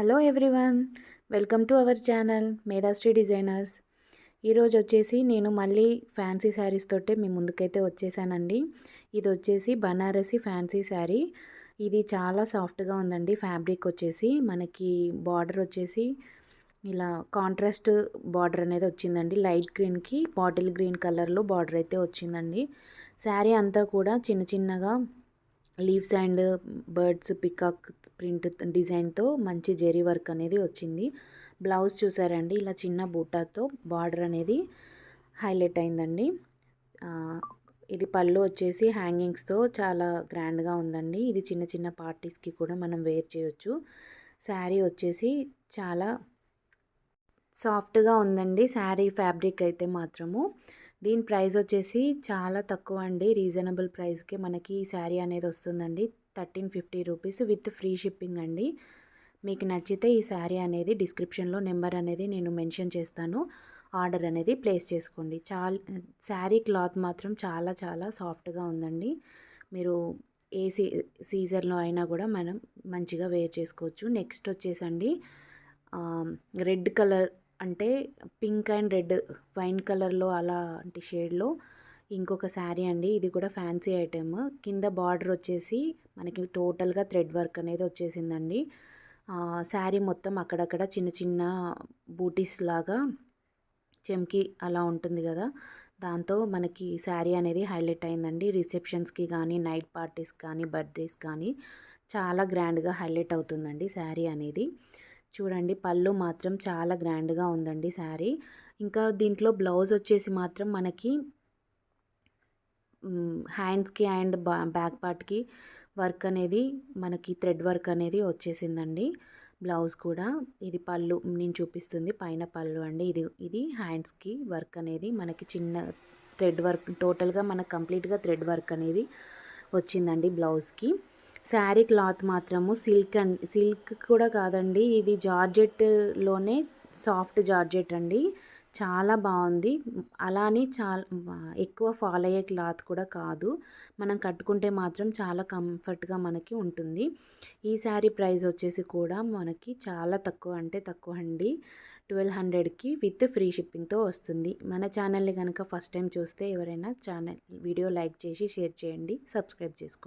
Hello everyone, welcome to our channel Medhashri designers. ఈరోజు వచ్చేసి నేను మళ్ళీ ఫ్యాన్సీ శారీస్ తోటే మీ ముందుకైతే వచ్చేసానండి. ఇది వచ్చేసి బనారసి ఫ్యాన్సీ శారీ. ఇది చాలా సాఫ్ట్గా ఉందండి. ఫ్యాబ్రిక్ వచ్చేసి మనకి బార్డర్ వచ్చేసి ఇలా కాంట్రాస్ట్ బార్డర్ అనేది వచ్చిందండి. లైట్ గ్రీన్కి బాటిల్ గ్రీన్ కలర్లో బార్డర్ అయితే వచ్చిందండి. శారీ అంతా కూడా చిన్న చిన్నగా leaves and birds peacock print డిజైన్తో మంచి జెరీ వర్క్ అనేది వచ్చింది. బ్లౌజ్ చూసారండి, ఇలా చిన్న బూటాతో బార్డర్ అనేది హైలైట్ అయిందండి. ఇది పళ్ళు వచ్చేసి హ్యాంగింగ్స్తో చాలా గ్రాండ్గా ఉందండి. ఇది చిన్న చిన్న పార్టీస్కి కూడా మనం వేర్ చేయొచ్చు. శారీ వచ్చేసి చాలా సాఫ్ట్గా ఉందండి. శారీ ఫ్యాబ్రిక్ అయితే మాత్రము దీని ప్రైస్ వచ్చేసి చాలా తక్కువ అండి. రీజనబుల్ ప్రైస్కే మనకి ఈ శారీ అనేది వస్తుందండి. 1350 రూపీస్ విత్ ఫ్రీ షిప్పింగ్ అండి. మీకు నచ్చితే ఈ శారీ అనేది డిస్క్రిప్షన్లో నెంబర్ అనేది నేను మెన్షన్ చేస్తాను. ఆర్డర్ అనేది ప్లేస్ చేసుకోండి. శారీ క్లాత్ మాత్రం చాలా చాలా సాఫ్ట్గా ఉందండి. మీరు ఏ సీజన్లో అయినా కూడా మనం మంచిగా వేర్ చేసుకోవచ్చు. నెక్స్ట్ వచ్చేసండి రెడ్ కలర్ అంటే పింక్ అండ్ రెడ్ వైన్ కలర్లో అలాంటి షేడ్లో ఇంకొక శారీ అండి. ఇది కూడా ఫ్యాన్సీ ఐటెమ్. కింద బార్డర్ వచ్చేసి మనకి టోటల్గా థ్రెడ్ వర్క్ అనేది వచ్చేసిందండి. శారీ మొత్తం అక్కడక్కడ చిన్న చిన్న బూటీస్ లాగా చెమ్కి అలా ఉంటుంది కదా, దాంతో మనకి శారీ అనేది హైలైట్ అయిందండి. రిసెప్షన్స్కి కానీ నైట్ పార్టీస్ కానీ బర్త్డేస్ కానీ చాలా గ్రాండ్గా హైలైట్ అవుతుందండి శారీ అనేది. చూడండి, పళ్ళు మాత్రం చాలా గ్రాండ్గా ఉందండి శారీ. ఇంకా దీంట్లో బ్లౌజ్ వచ్చేసి మాత్రం మనకి హ్యాండ్స్కి అండ్ బ్యాక్ పార్ట్కి వర్క్ అనేది మనకి థ్రెడ్ వర్క్ అనేది వచ్చేసిందండి. బ్లౌజ్ కూడా ఇది పళ్ళు నేను చూపిస్తుంది పైన పళ్ళు అండి. ఇది హ్యాండ్స్కి వర్క్ అనేది మనకి చిన్న థ్రెడ్ వర్క్, టోటల్గా మనకు కంప్లీట్గా థ్రెడ్ వర్క్ అనేది వచ్చిందండి బ్లౌజ్కి. శారీ క్లాత్ మాత్రము సిల్క్ కూడా కాదండి, ఇది జార్జెట్లోనే సాఫ్ట్ జార్జెట్ అండి. చాలా బాగుంది. అలానే చాలా ఎక్కువ ఫాల్ అయ్యే క్లాత్ కూడా కాదు. మనం కట్టుకుంటే మాత్రం చాలా కంఫర్ట్గా మనకి ఉంటుంది. ఈ శారీ ప్రైస్ వచ్చేసి కూడా మనకి చాలా తక్కువ అంటే తక్కువ అండి. 1200కి విత్ ఫ్రీ షిప్పింగ్తో వస్తుంది. మన ఛానల్ని కనుక ఫస్ట్ టైం చూస్తే ఎవరైనా ఛానల్ వీడియో లైక్ చేసి షేర్ చేయండి, సబ్స్క్రైబ్ చేసుకోండి.